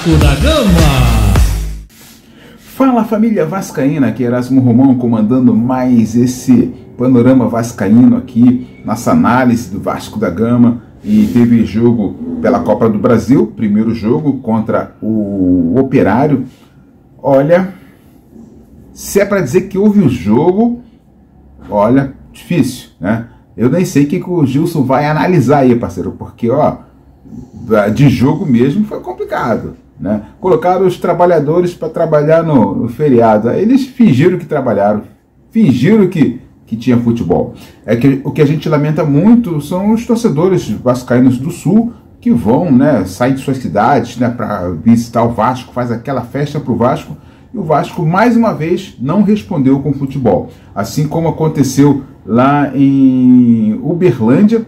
Vasco da Gama. Fala, família vascaína, aqui é Erasmo Romão comandando mais esse panorama vascaíno aqui, nossa análise do Vasco da Gama. E teve jogo pela Copa do Brasil, primeiro jogo contra o Operário. Olha, se é para dizer que houve o jogo, olha, difícil, né? Eu nem sei o que o Gilson vai analisar aí, parceiro, porque, ó, de jogo mesmo foi complicado, né? Colocaram os trabalhadores para trabalhar no feriado. Eles fingiram que trabalharam, fingiram que tinha futebol. É que o que a gente lamenta muito são os torcedores vascaínos do Sul que vão, né, sair de suas cidades, né, para visitar o Vasco, faz aquela festa pro Vasco, e o Vasco mais uma vez não respondeu com futebol. Assim como aconteceu lá em Uberlândia,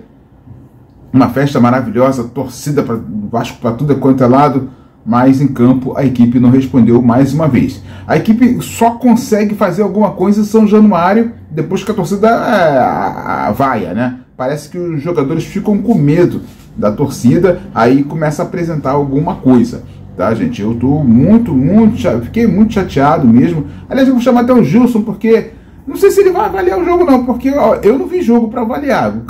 uma festa maravilhosa, torcida para o Vasco para tudo quanto é lado, mas em campo a equipe não respondeu mais uma vez. A equipe só consegue fazer alguma coisa em São Januário depois que a torcida vaia, né? Parece que os jogadores ficam com medo da torcida, aí começa a apresentar alguma coisa, tá, gente? Eu tô fiquei muito chateado mesmo. Aliás, eu vou chamar até o Gilson, porque não sei se ele vai avaliar o jogo não, porque ó, eu não vi jogo para avaliar. O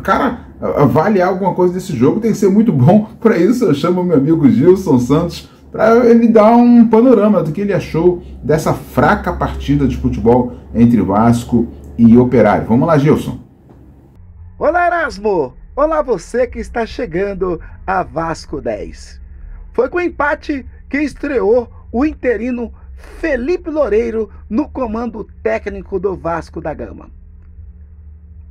cara avaliar alguma coisa desse jogo tem que ser muito bom. Para isso eu chamo meu amigo Gilson Santos para ele dar um panorama do que ele achou dessa fraca partida de futebol entre Vasco e Operário. Vamos lá, Gilson. Olá, Erasmo! Olá, você que está chegando a Vasco 10. Foi com empate que estreou o interino Felipe Loureiro no comando técnico do Vasco da Gama.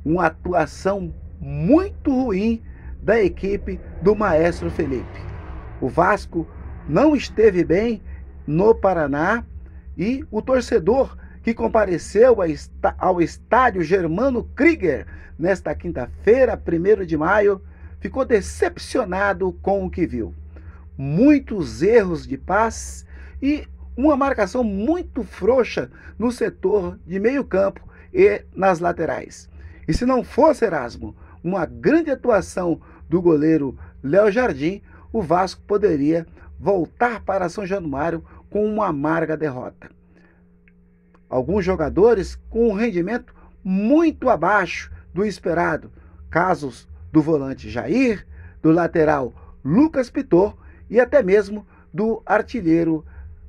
Uma atuação muito ruim da equipe do maestro Felipe. O Vasco não esteve bem no Paraná e o torcedor que compareceu ao estádio Germano Krieger nesta quinta-feira, 1º de maio, ficou decepcionado com o que viu. Muitos erros de passe e uma marcação muito frouxa no setor de meio campo e nas laterais. E se não fosse, Erasmo, uma grande atuação do goleiro Léo Jardim, o Vasco poderia voltar para São Januário com uma amarga derrota. Alguns jogadores com um rendimento muito abaixo do esperado, casos do volante Jair, do lateral Lucas Piton e até mesmo do artilheiro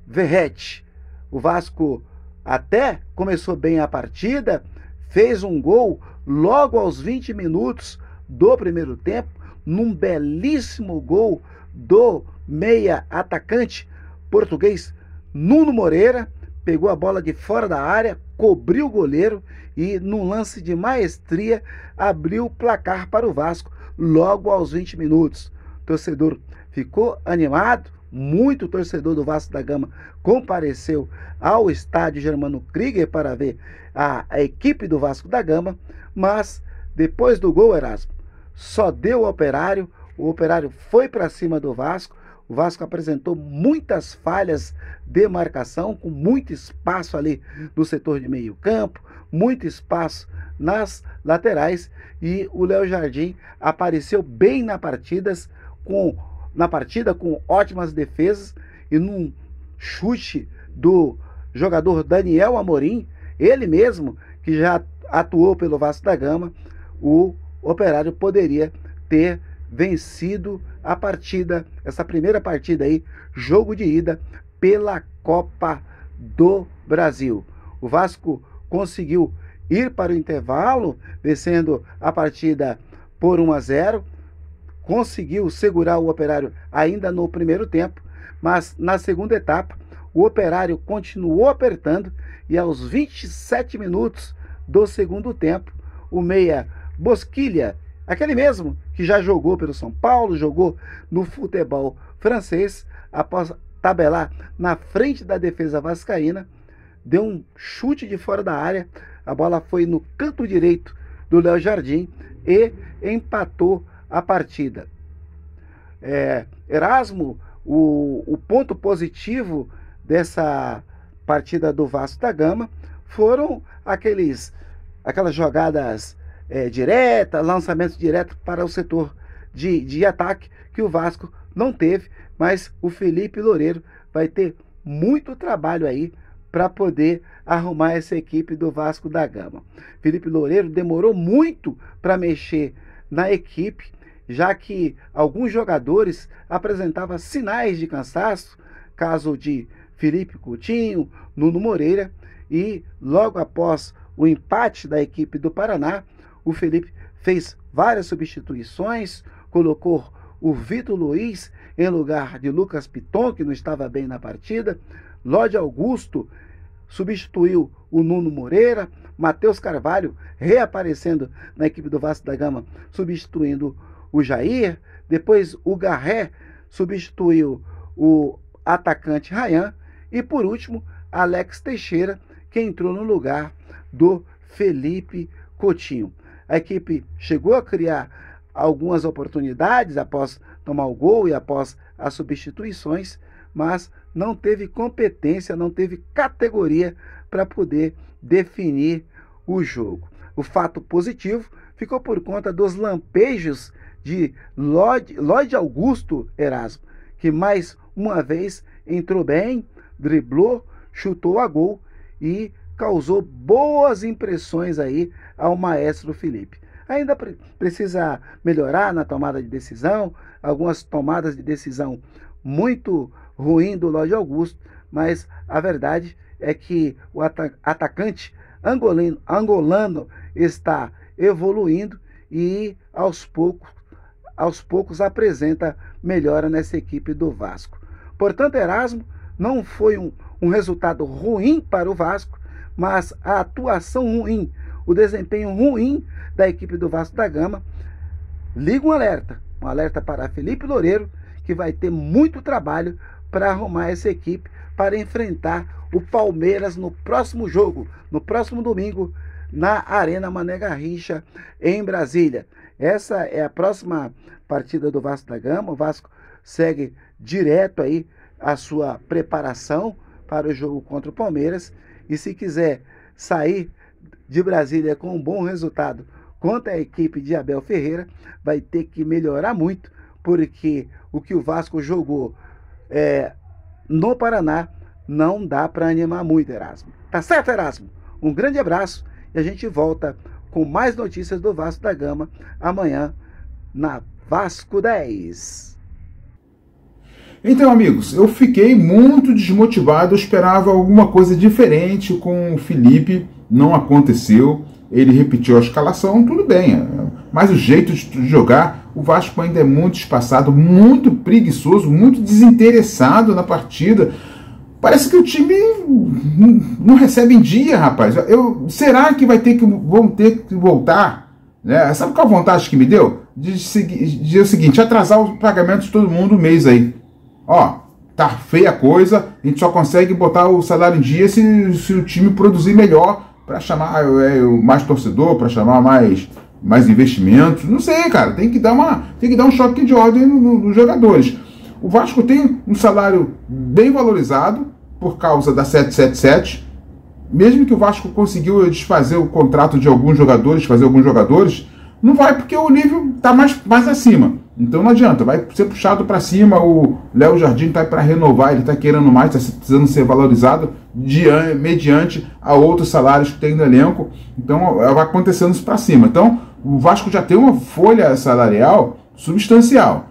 Verrete. O Vasco até começou bem a partida, fez um gol logo aos 20 minutos do primeiro tempo, num belíssimo gol do meia atacante português Nuno Moreira. Pegou a bola de fora da área, cobriu o goleiro e, num lance de maestria, abriu o placar para o Vasco logo aos 20 minutos. O torcedor ficou animado, muito torcedor do Vasco da Gama compareceu ao estádio Germano Krieger para ver a equipe do Vasco da Gama, mas depois do gol, Erasmo, só deu o Operário foi para cima do Vasco. O Vasco apresentou muitas falhas de marcação, com muito espaço ali no setor de meio campo, muito espaço nas laterais, e o Léo Jardim apareceu bem na partida com ótimas defesas, e num chute do jogador Daniel Amorim, ele mesmo que já atuou pelo Vasco da Gama, o Operário poderia ter vencido a partida, essa primeira partida aí, jogo de ida pela Copa do Brasil. O Vasco conseguiu ir para o intervalo, vencendo a partida por 1-0, conseguiu segurar o Operário ainda no primeiro tempo, mas na segunda etapa o Operário continuou apertando e aos 27 minutos do segundo tempo, o meia Bosquilha, aquele mesmo que já jogou pelo São Paulo, jogou no futebol francês, após tabelar na frente da defesa vascaína, deu um chute de fora da área, a bola foi no canto direito do Léo Jardim e empatou a partida. Erasmo, o ponto positivo dessa partida do Vasco da Gama foram aquelas jogadas diretas, lançamentos diretos para o setor de ataque que o Vasco não teve, mas o Felipe Loureiro vai ter muito trabalho aí para poder arrumar essa equipe do Vasco da Gama. Felipe Loureiro demorou muito para mexer na equipe, já que alguns jogadores apresentavam sinais de cansaço, caso de Felipe Coutinho, Nuno Moreira, e logo após o empate da equipe do Paraná, o Felipe fez várias substituições, colocou o Vitor Luiz em lugar de Lucas Piton, que não estava bem na partida. Lodi Augusto substituiu o Nuno Moreira, Matheus Carvalho reaparecendo na equipe do Vasco da Gama, substituindo o Jair. Depois o Garré substituiu o atacante Rayan. E por último, Alex Teixeira, que entrou no lugar do Felipe Coutinho. A equipe chegou a criar algumas oportunidades após tomar o gol e após as substituições, mas não teve competência, não teve categoria para poder definir o jogo. O fato positivo ficou por conta dos lampejos de Lodi Augusto Erasmo, que mais uma vez entrou bem, driblou, chutou a gol e causou boas impressões aí ao maestro Felipe. Ainda precisa melhorar na tomada de decisão, algumas tomadas de decisão muito ruim do Lodi Augusto, mas a verdade é que o atacante angolano está evoluindo e aos poucos apresenta melhora nessa equipe do Vasco. Portanto, Erasmo, não foi um resultado ruim para o Vasco, mas a atuação ruim, o desempenho ruim da equipe do Vasco da Gama liga um alerta para Felipe Loureiro, que vai ter muito trabalho para arrumar essa equipe para enfrentar o Palmeiras no próximo jogo, no próximo domingo, na Arena Mané Garrincha, em Brasília. Essa é a próxima partida do Vasco da Gama. O Vasco segue direto aí a sua preparação para o jogo contra o Palmeiras, e se quiser sair de Brasília com um bom resultado contra a equipe de Abel Ferreira, vai ter que melhorar muito, porque o que o Vasco jogou no Paraná não dá para animar muito, Erasmo. Tá certo, Erasmo? Um grande abraço e a gente volta com mais notícias do Vasco da Gama amanhã na Vasco 10. Então, amigos, eu fiquei muito desmotivado, eu esperava alguma coisa diferente com o Felipe, não aconteceu, ele repetiu a escalação, tudo bem, mas o jeito de jogar, o Vasco ainda é muito espaçado, muito preguiçoso, muito desinteressado na partida. Parece que o time não recebe em dia, rapaz. Será que vão ter que voltar? Né? Sabe qual a vontade que me deu? De o seguinte, atrasar o pagamento de todo mundo um mês aí. Ó, tá feia a coisa, a gente só consegue botar o salário em dia se o time produzir melhor, para chamar mais torcedor, para chamar mais investimentos. Não sei, cara, tem que dar um choque de ordem nos jogadores. O Vasco tem um salário bem valorizado por causa da 777. Mesmo que o Vasco conseguiu desfazer o contrato de alguns jogadores, não vai porque o nível está mais acima. Então não adianta, vai ser puxado para cima. O Léo Jardim está para renovar, ele está querendo mais, está precisando ser valorizado mediante a outros salários que tem no elenco. Então vai acontecendo isso para cima. Então o Vasco já tem uma folha salarial substancial.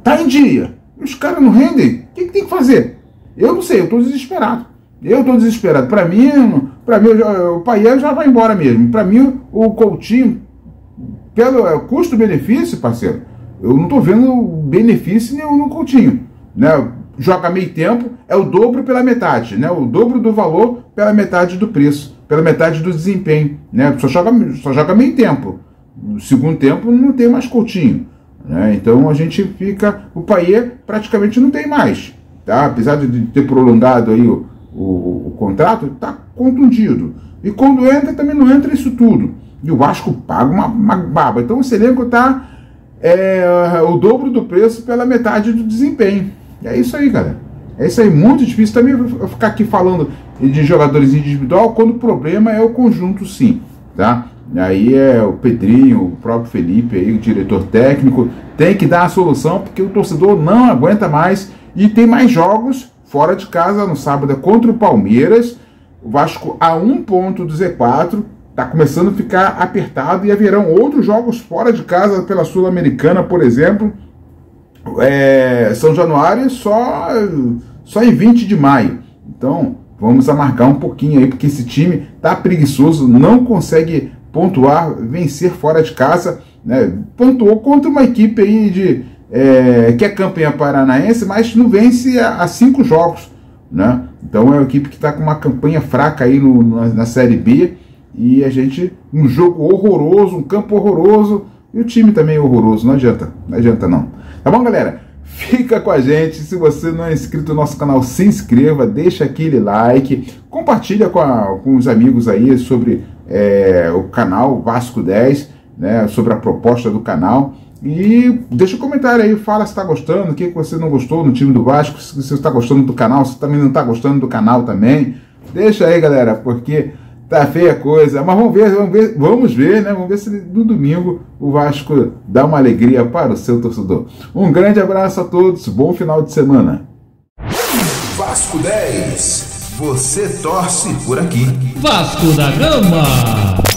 Tá em dia. Os caras não rendem. O que tem que fazer? Eu não sei, eu estou desesperado. Para mim, o Paier já vai embora mesmo. Para mim, o Coutinho, pelo custo-benefício, parceiro, eu não estou vendo benefício nenhum no Coutinho. Né? Joga meio tempo, é o dobro pela metade. Né? O dobro do valor pela metade do preço, pela metade do desempenho. Né? Só joga meio tempo. No segundo tempo, não tem mais Coutinho. Né? Então a gente fica... O Paier praticamente não tem mais. Tá? Apesar de ter prolongado aí o contrato, está contundido. E quando entra, também não entra isso tudo. E o Vasco paga uma baba. Então esse elenco está o dobro do preço pela metade do desempenho. É isso aí, galera. É isso aí, muito difícil também ficar aqui falando de jogadores individual quando o problema é o conjunto, sim. Tá? Aí é o Pedrinho, o próprio Felipe, aí, o diretor técnico, tem que dar a solução, porque o torcedor não aguenta mais. E tem mais jogos fora de casa no sábado contra o Palmeiras. O Vasco a 1 ponto do Z4, está começando a ficar apertado, e haverão outros jogos fora de casa pela Sul-Americana, por exemplo. São Januário só em 20 de maio. Então vamos amargar um pouquinho aí, porque esse time tá preguiçoso, não consegue pontuar, vencer fora de casa, né? Pontuou contra uma equipe aí que é campeã paranaense, mas não vence há 5 jogos, né? Então é uma equipe que está com uma campanha fraca aí na Série B, e a gente, um jogo horroroso, um campo horroroso, e o time também horroroso, não adianta não. Tá bom, galera? Fica com a gente. Se você não é inscrito no nosso canal, se inscreva, deixa aquele like, compartilha com os amigos aí sobre o canal Vasco 10, né, sobre a proposta do canal, e deixa um comentário aí, fala se está gostando, o que você não gostou no time do Vasco, se você está gostando do canal, se também não está gostando do canal também, deixa aí, galera, porque tá feia a coisa, mas vamos ver, né? Vamos ver se no domingo o Vasco dá uma alegria para o seu torcedor. Um grande abraço a todos, bom final de semana. Vasco 10, você torce por aqui. Vasco da Gama.